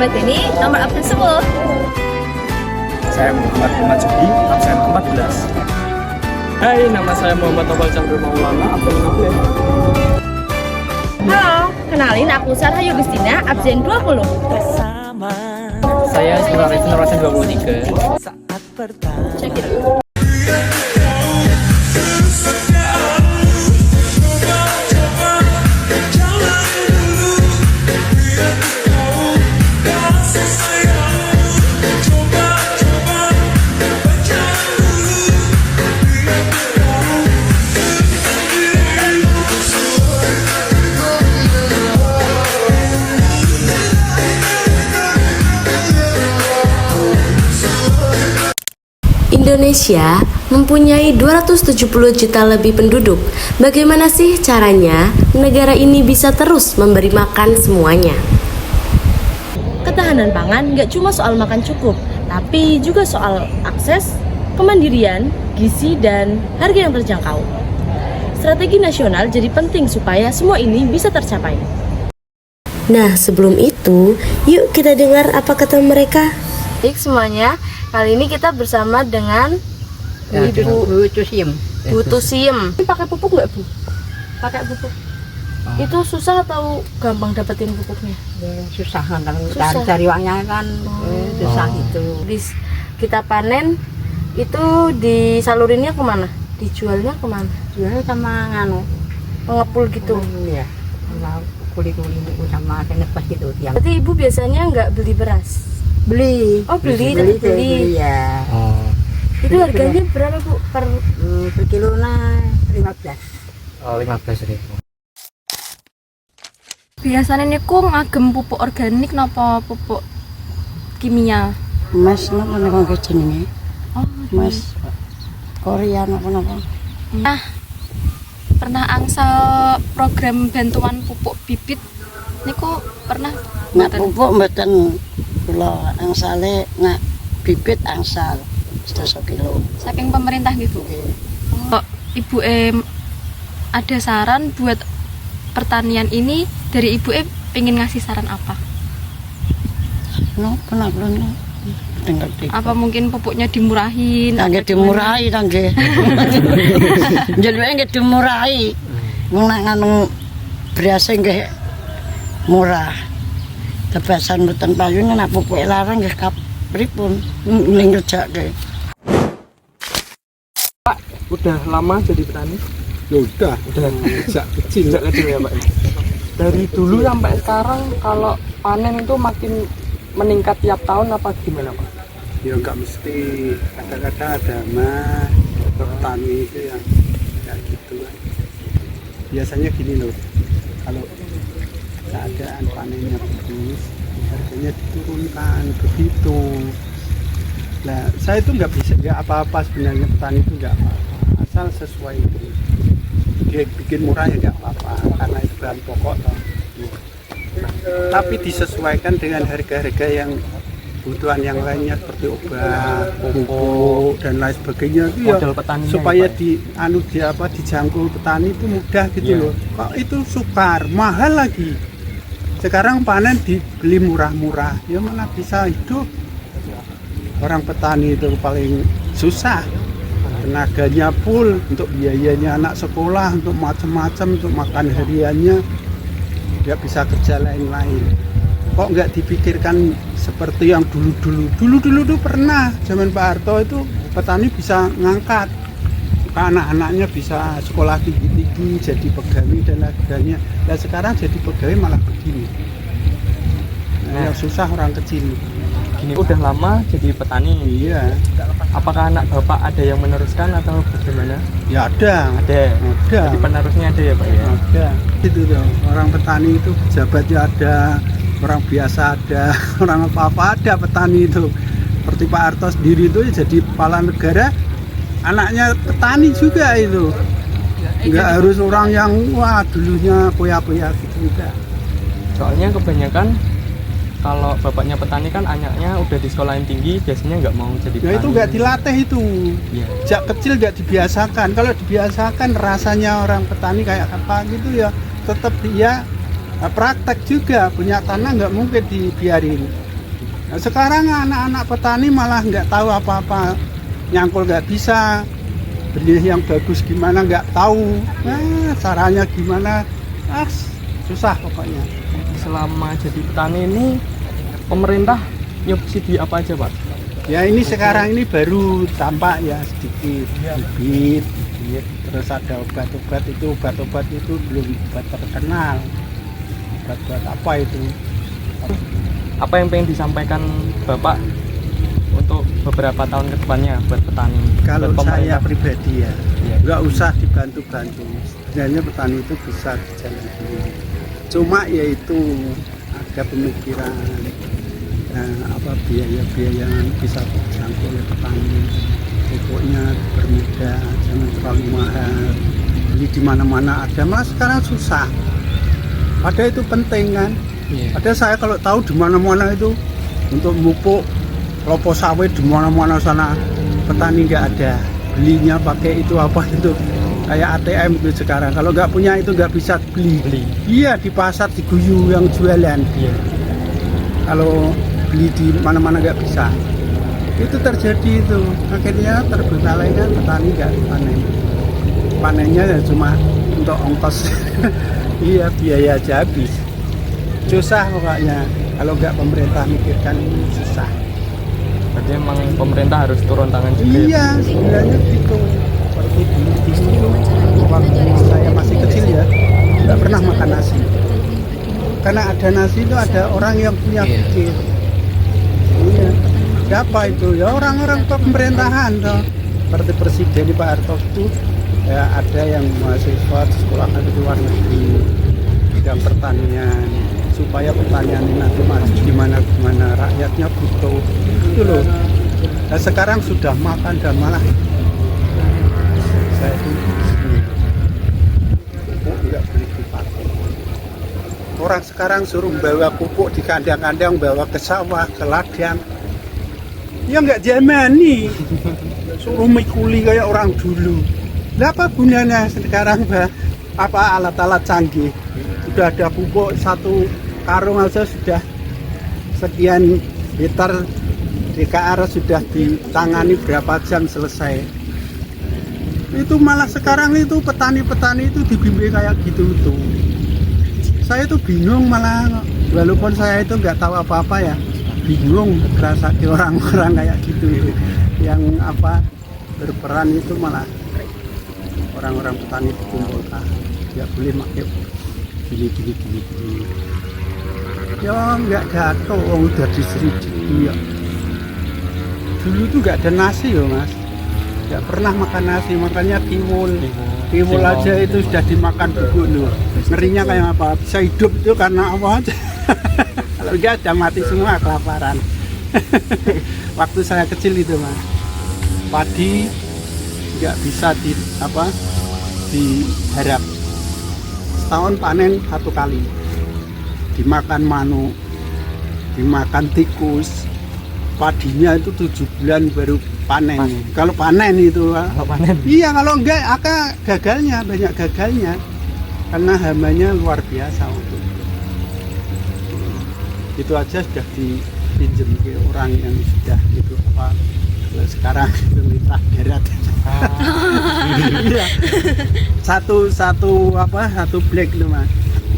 Muhammad ini nomor absen 10. Saya Muhammad Ahmad Judi, absen 14. Hai, nama saya Muhammad Tawal Chandra Maulana, absen 15. Halo, kenalin aku Sarah Yugustina, absen 20. Saya Ismail Arifin, absen 23. Check it. Indonesia mempunyai 270 juta lebih penduduk. Bagaimana sih caranya negara ini bisa terus memberi makan semuanya? Ketahanan pangan nggak cuma soal makan cukup, tapi juga soal akses, kemandirian, gizi, dan harga yang terjangkau. Strategi nasional jadi penting supaya semua ini bisa tercapai. Nah, sebelum itu, yuk kita dengar apa kata mereka. Baik semuanya, kali ini kita bersama dengan Bu Tusiem. Bu Tusiem. Ini pakai pupuk nggak, Bu? Pakai pupuk. Itu susah atau gampang dapetin pupuknya? Susah kan, Susah. cari uangnya kan susah itu. Kita panen itu disalurinnya kemana? Dijualnya kemana? Jualnya sama nganu, Pengepul gitu. ya, sama kuli-kuli itu sama kenepes gitu tiang. Berarti ibu biasanya nggak beli beras? Beli. Oh beli, tapi beli. Ya. Oh, Itu harganya berapa Bu? Per Per kilo 15. 15.000. biasanya niku ngagem pupuk organik napa pupuk kimia? Mas napa nek jenenge? Oh, Mas Korea napa-napa. Nah, pernah angsal program bantuan pupuk bibit niku pernah? Nak pupuk mboten kula angsale nak bibit angsal 100 kilo. Saking pemerintah gitu. Oh, Ibu ada saran buat pertanian ini dari Ibu pengen ngasih saran apa? No, kenapa no? Tinggal di. Apa mungkin pupuknya dimurahin? Nggih dimurahi ta nggih. Njeluke nggih dimurahi. Wong nak nganu beras nggih murah. Tebasan mboten payu nek pupuke larang nggih pripun ning kerjake. Pak, udah lama jadi petani? Ya udah sejak kecil. Sejak kecil ya, Pak. Dari dulu sampai sekarang kalau panen itu makin meningkat tiap tahun apa gimana, Pak? Ya nggak mesti, kadang-kadang ada mah petani itu yang kayak gitu kan. Biasanya gini loh, kalau keadaan panennya bagus, harganya diturunkan begitu. Nah, saya itu nggak bisa, nggak apa-apa sebenarnya petani itu nggak apa-apa, asal sesuai itu. Dia bikin murah ya nggak apa-apa, karena itu bahan pokok toh. Nah, tapi disesuaikan dengan harga-harga yang kebutuhan yang lainnya seperti obat, pupuk dan lain sebagainya itu ya, Modal petani supaya dijangkau petani itu mudah gitu Iya. loh. Kok itu sukar, mahal lagi. Sekarang panen dibeli murah-murah, ya mana bisa hidup. Orang petani itu paling susah. Tenaganya full untuk biayanya anak sekolah, untuk macam-macam, untuk makan hariannya, nggak bisa kerja lain-lain. Kok nggak dipikirkan seperti yang dulu tuh pernah zaman Pak Harto itu petani bisa ngangkat anak-anaknya, bisa sekolah tinggi-tinggi jadi pegawai dan lain sebagainya. Dan sekarang jadi pegawai malah begini. Nah, yang susah orang kecil. Gini udah lama jadi petani. Iya, Apakah anak Bapak ada yang meneruskan atau bagaimana? ya ada. Ada. Ada. Jadi penerusnya ada ya, Pak ya? Ada. Itu tuh, orang petani itu pejabatnya ada, orang biasa ada, orang apa-apa ada petani itu. Seperti Pak Harto sendiri itu jadi kepala negara, anaknya petani juga itu. Nggak harus orang yang wah dulunya poya-poya gitu enggak. Soalnya kebanyakan kalau bapaknya petani kan anaknya udah di sekolah yang tinggi biasanya nggak mau jadi petani. Ya itu nggak dilatih itu. Iya. Sejak kecil nggak dibiasakan. Kalau dibiasakan rasanya orang petani kayak apa gitu ya tetap dia praktek juga, punya tanah nggak mungkin dibiarin. Nah, sekarang anak-anak petani malah nggak tahu apa-apa, nyangkul nggak bisa, beli yang bagus gimana nggak tahu, caranya gimana, susah pokoknya. Selama jadi petani ini, pemerintah subsidi apa aja Pak? Ya ini sekarang ini baru tampak ya sedikit, bibit, terus ada obat-obat itu belum obat terkenal. Obat apa itu? Apa yang pengen disampaikan Bapak untuk beberapa tahun ke depannya buat petani? Kalau buat saya pemerintah? pribadi ya, Iya. nggak usah dibantu-bantu. Sebenarnya petani itu bisa jalan sendiri. Cuma yaitu ada pemikiran biaya-biaya yang bisa terjangkau oleh petani. Pokoknya bermudah, jangan terlalu mahal. Beli di mana-mana ada, malah sekarang susah. Padahal itu penting kan. Iya. Padahal saya kalau tahu di mana-mana itu untuk pupuk kelapa sawit di mana-mana sana petani nggak ada. Belinya pakai itu apa itu kayak ATM itu sekarang. Kalau nggak punya itu nggak bisa beli. Iya di pasar diguyu yang jualan. Iya. Kalau beli di mana-mana nggak bisa. Itu terjadi itu. Akhirnya terbengkalai kan petani nggak panen. Panennya ya cuma untuk ongkos. Iya biaya aja habis. Susah pokoknya. Kalau nggak pemerintah mikirkan ini susah. Berarti emang pemerintah harus turun tangan juga. Iya, sebenarnya gitu. Seperti dulu waktu saya masih kecil ya, nggak pernah makan nasi. Karena ada nasi itu ada orang yang punya pikir. Iya. Siapa itu? Ya orang-orang pemerintahan toh. Seperti Presiden Pak Harto itu ya ada yang mahasiswa sekolahkan di luar negeri bidang pertanian supaya pertanian ini nanti maju gimana rakyatnya butuh itu loh. Dan sekarang sudah makan dan malah saya itu pupuk nggak boleh dipakai. Orang sekarang suruh bawa pupuk di kandang-kandang, bawa ke sawah, ke ladang, ya nggak jamani. Suruh mikuli kayak orang dulu. Lah apa gunanya sekarang apa alat-alat canggih? Sudah ada pupuk satu karung aja sudah sekian liter DKR sudah ditangani berapa jam selesai. Itu malah sekarang itu petani-petani itu dibimbing kayak gitu tuh. Saya itu bingung malah walaupun saya itu nggak tahu apa-apa ya, bingung kerasa di orang-orang kayak gitu itu. Yang apa berperan itu malah orang-orang petani dikumpulkan. Nggak boleh pakai gini. Ya nggak jatuh, udah diseridi ya. Dulu tuh nggak ada nasi loh mas, nggak pernah makan nasi, makanya tiwul aja itu sudah dimakan dulu loh. Ngerinya kayak apa, bisa hidup itu karena apa aja. Kalau enggak ada mati semua kelaparan. Waktu saya kecil itu mas, padi nggak bisa diharap. Setahun panen satu kali, dimakan manuk, dimakan tikus, padinya itu 7 bulan baru panen. Kalau panen itu, iya kalau enggak gagalnya, banyak gagalnya karena hamanya luar biasa untuk itu aja sudah dipinjam ke orang yang sudah itu apa. Kalau sekarang itu minta darat. Iya. Satu black itu mas.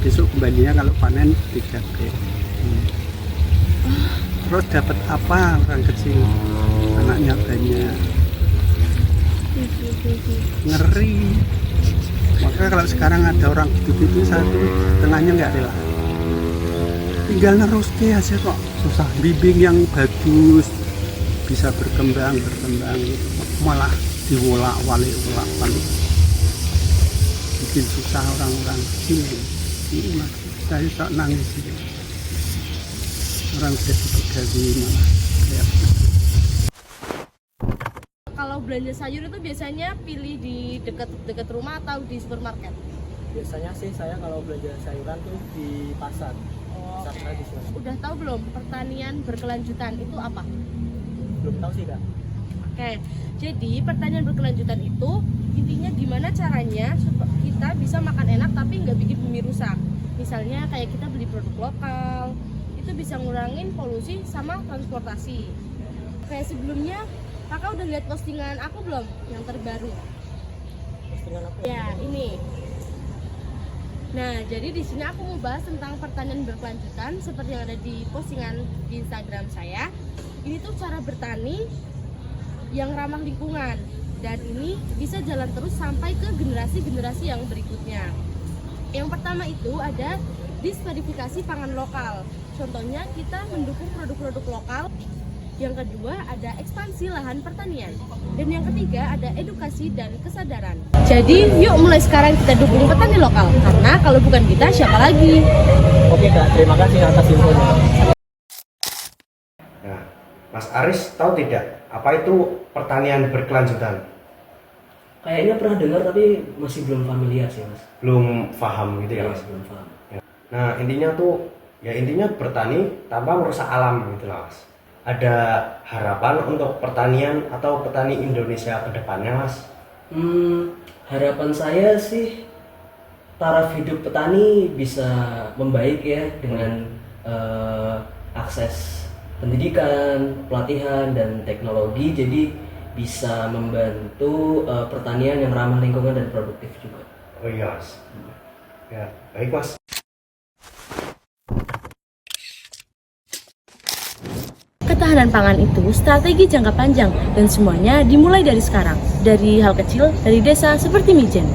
Besok kembalinya kalau panen 3 black. Terus dapat apa orang kecil? Anaknya banyak. Ngeri. Makanya kalau sekarang ada orang gitu-gitu satu tengahnya nggak rela. Tinggal nerus aja kok. Susah. Bimbing yang bagus bisa berkembang malah diwolak-walik bikin susah orang-orang kecil. Ini mas, saya tak nangis ini. Orang jadi pegawai malah kayak Kalau belanja sayur itu biasanya pilih di dekat rumah atau di supermarket? Biasanya sih saya kalau belanja sayuran tuh di pasar. Pasar tradisional. Udah tahu belum pertanian berkelanjutan itu apa? Belum tahu sih kak. Oke, jadi pertanian berkelanjutan itu intinya gimana caranya supaya kita bisa makan enak tapi nggak bikin bumi rusak. Misalnya kayak kita beli produk lokal, itu bisa ngurangin polusi sama transportasi. Kayak sebelumnya, kakak udah lihat postingan aku belum yang terbaru? Postingan apa? Ya, ini. Nah, jadi di sini aku mau bahas tentang pertanian berkelanjutan seperti yang ada di postingan di Instagram saya. Ini tuh cara bertani yang ramah lingkungan dan ini bisa jalan terus sampai ke generasi-generasi yang berikutnya. Yang pertama itu ada diversifikasi pangan lokal. Contohnya kita mendukung produk-produk lokal. Yang kedua ada ekspansi lahan pertanian. Dan yang ketiga ada edukasi dan kesadaran. Jadi yuk mulai sekarang kita dukung petani lokal. Karena kalau bukan kita siapa lagi? Oke Kak, terima kasih atas infonya. Nah, Mas Aris tahu tidak apa itu pertanian berkelanjutan? Kayaknya pernah dengar tapi masih belum familiar sih mas. Belum paham gitu ya Mas? Masih belum paham. Nah, intinya bertani tanpa merusak alam gitu lah Mas. Ada harapan untuk pertanian atau petani Indonesia ke depannya Mas? Harapan saya sih taraf hidup petani bisa membaik ya dengan akses pendidikan, pelatihan dan teknologi, jadi bisa membantu pertanian yang ramah lingkungan dan produktif juga. Oh iya Mas. Ya, baik Mas. Ketahanan pangan itu strategi jangka panjang dan semuanya dimulai dari sekarang. Dari hal kecil, dari desa seperti Mijen.